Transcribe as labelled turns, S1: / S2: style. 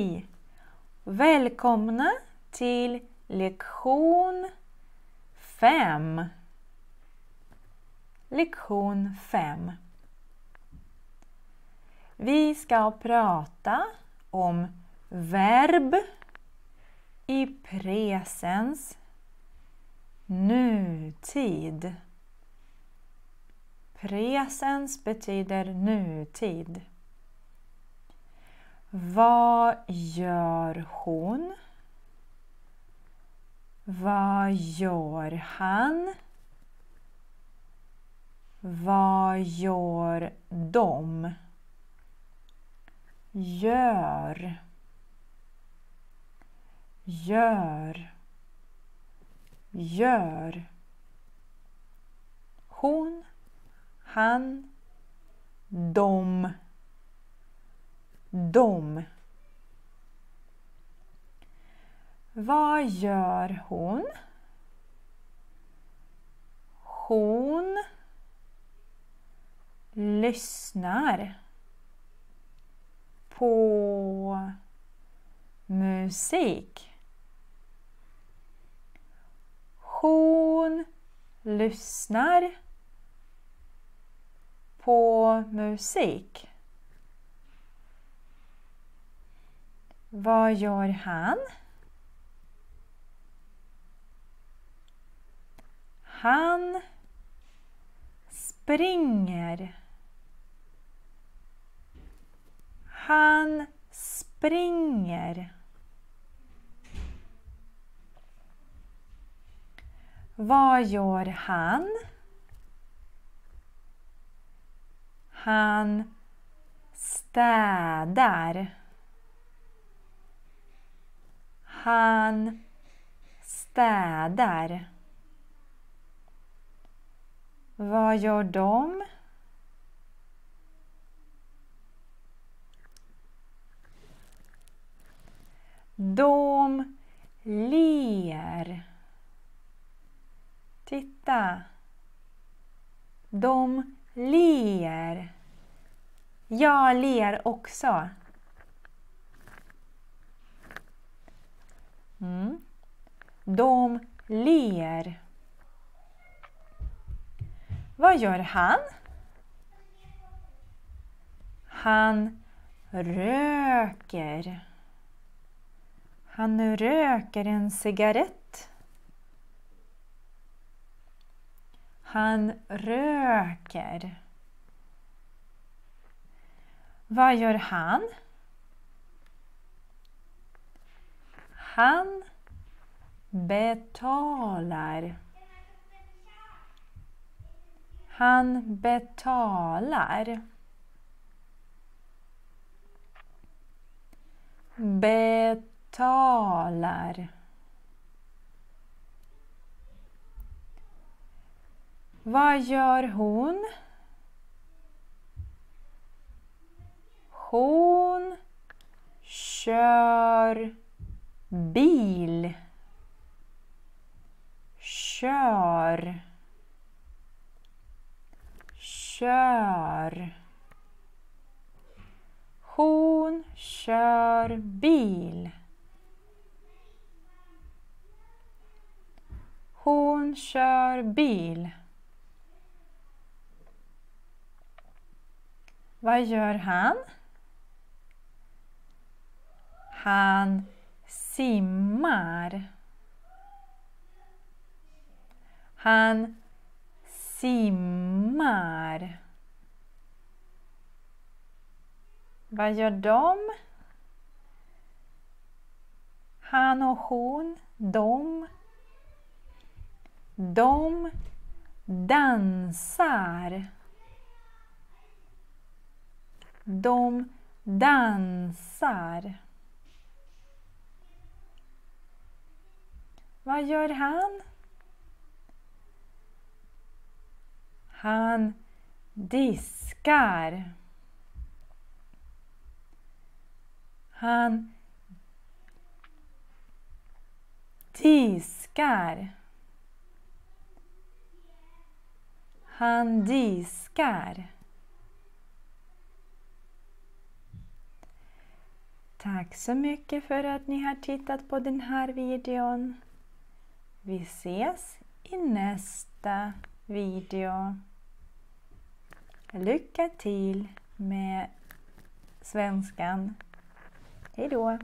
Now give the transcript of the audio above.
S1: Hej! Välkomna till lektion 5. Lektion 5. Vi ska prata om verb i presens nutid. Presens betyder nutid. Vad gör hon? Vad gör han? Vad gör de? Gör. Gör. Gör. Hon, han, de. De. Vad gör hon? Hon lyssnar på musik. Hon lyssnar på musik. Vad gör han? Han springer. Han springer. Vad gör han? Han städar. Han städar. Vad gör de? De ler. Titta. De ler. Jag ler också. De ler. Vad gör han? Han röker. Han röker en cigarett. Han röker. Vad gör han? Han betalar. Han betalar. Betalar. Vad gör hon? Hon kör bil. Kör. Kör. Hon kör bil. Hon kör bil. Vad gör han? Han simmar. Han simmar. Vad gör de? Han och hon, de. De dansar. De dansar. Vad gör han? Han diskar. Han diskar. Han diskar. Tack. Tack så mycket för att ni har tittat på den här videon. Vi ses i nästa video. Lycka till med svenskan. Hej då!